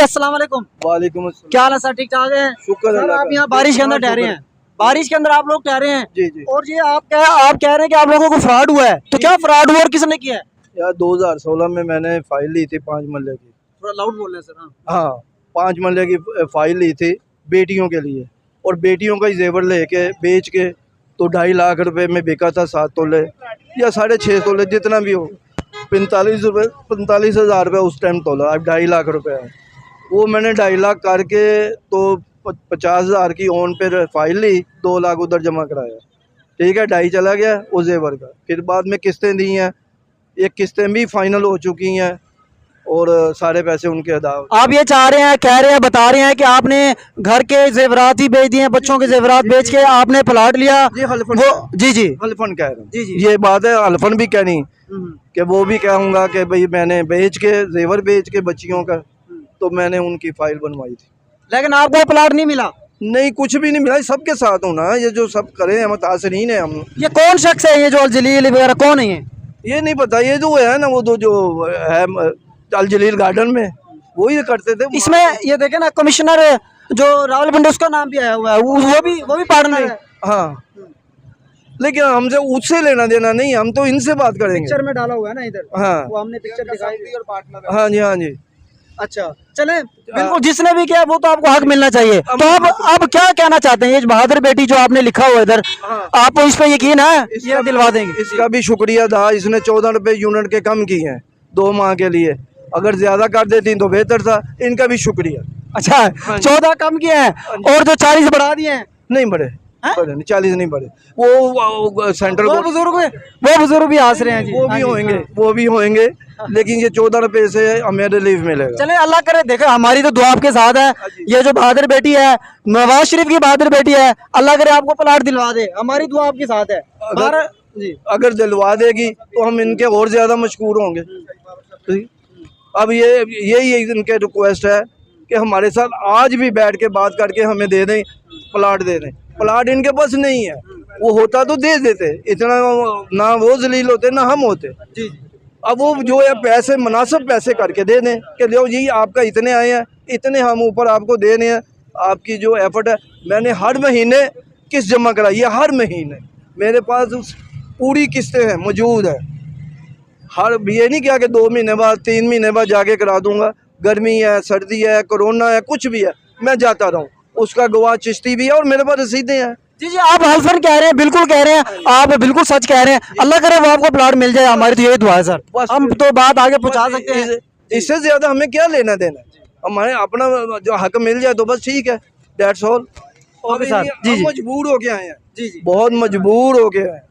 अस्सलाम वालेकुम। वालेकुम अस्सलाम। क्या हाल है सर, ठीक ठाक है? शुक्र सर अल्लाह आप का। यहाँ बारिश के अंदर ठहरे हैं, बारिश के अंदर आप लोग ठहरे हैं जी जी और ये आप कह रहे हैं कि आप लोगों को फ्रॉड हुआ है, तो क्या फ्रॉड हुआ और किसने किया है? यार 2016 में मैंने फाइल ली थी 5 मरले की। थोड़ा लाउड बोल रहे हैं सर। हाँ 5 मरले की फाइल ली थी बेटियों के लिए, और बेटियों का ही जेवर लेके बेच के तो 2.5 लाख रुपए में बिका था 7 तोले या 6.5 तोले, जितना भी हो 45,000 रुपये उस टाइम तोला। अब 2.5 लाख रुपए है। वो मैंने 2.5 लाख करके तो 50,000 की ऑन पे फाइल ली, 2 लाख उधर जमा कराया। ठीक है, 2.5 चला गया उस जेवर का। फिर बाद में किस्तें दी हैं, एक किस्तें भी फाइनल हो चुकी हैं और सारे पैसे उनके अदा। आप ये चाह रहे हैं, कह रहे हैं, बता रहे हैं कि आपने घर के जेवरात ही बेच दिए, बच्चों के जेवरात बेच के आपने प्लाट लिया? जी हल्फन, वो जी जी हल्फन कह रहा हूँ। जी जी। ये बात है, हल्फन भी कहनी कि वो भी कहूँगा कि भाई मैंने बेच के जेवर बेच के बच्चियों का, तो मैंने उनकी फाइल बनवाई थी। लेकिन आपको प्लाट नहीं मिला? नहीं, कुछ भी नहीं मिला। सबके साथ हूँ ना, ये जो सब करे हैं मुतासरीन है हम। ये कौन शख्स है, ये जो अल जलील वगैरह कौन है ये नहीं पता, ये जो है ना वो जो है अल जलील गार्डन में, वो ये करते थे। इसमें ये देखे ना, कमिश्नर जो रावलपिंडी, उसका नाम भी आया हुआ है, वो भी पार्टनर है। हाँ, लेकिन हमसे उससे लेना देना नहीं, हम तो इनसे बात करेंगे। पिक्चर में डाला हुआ है ना इधर। हाँ वो हमने पिक्चर दिखाई और पार्टनर। हाँ जी, हाँ जी। अच्छा चले, बिल्कुल जिसने भी किया वो तो आपको हक मिलना चाहिए। तो अब क्या कहना चाहते हैं, ये बहादुर बेटी जो आपने लिखा हुआ इधर, आपको इस पे यकीन है ये दिलवा देंगे? इसका भी शुक्रिया था, इसने 14 रुपए यूनिट के कम किए हैं 2 माह के लिए। अगर ज्यादा कर देती तो बेहतर था। इनका भी शुक्रिया। अच्छा 14 कम किए हैं और जो 40 बढ़ा दिए हैं? नहीं बढ़े, 40 नहीं बढ़े। वो सेंट्रल वो बुजुर्ग भी हंस रहे हैं जी। वो भी होंगे, वो भी होंगे, लेकिन ये 14 रुपए से हमें रिलीफ मिलेगा। चले अल्लाह करे, देखो हमारी तो दुआ आपके साथ है। ये जो बहादुर बेटी है, नवाज शरीफ की बहादुर बेटी है, अल्लाह करे आपको प्लाट दिलवा दे, हमारी दुआ आपके साथ है। अगर दिलवा देगी तो हम इनके और ज्यादा मशहूर होंगे। अब यही इनके रिक्वेस्ट है कि हमारे साथ आज भी बैठ के बात करके हमें दे दें, प्लाट दे दें। प्लाट इनके पास नहीं है, वो होता तो दे देते, इतना ना वो जलील होते ना हम होते। अब वो जो है पैसे मुनासिब पैसे करके दे दें कि लो जी आपका इतने आए हैं, इतने हम ऊपर आपको देने हैं। आपकी जो एफर्ट है, मैंने हर महीने किस्त जमा कराई है, हर महीने मेरे पास पूरी किस्तें हैं, मौजूद है। हर ये नहीं क्या कि 2 महीने बाद 3 महीने बाद जाके करा दूंगा। गर्मी है, सर्दी है, कोरोना है, कुछ भी है, मैं जाता रहूँ, उसका गवाह चिश्ती भी है और मेरे पास रसीदें हैं। जी जी, आप हल्फन कह रहे हैं, बिल्कुल कह रहे हैं, आप बिल्कुल सच कह रहे हैं। अल्लाह करे वो आपको प्लाट मिल जाए, हमारी तो यही दुआ है सर। हम तो बात आगे पहुंचा सकते हैं, इससे ज्यादा हमें क्या लेना देना। हमारे अपना जो हक मिल जाए तो बस ठीक है, दैट्स ऑल। Okay sir. जी जी, मजबूर हो के आए हैं, जी जी, बहुत मजबूर हो के आए हैं।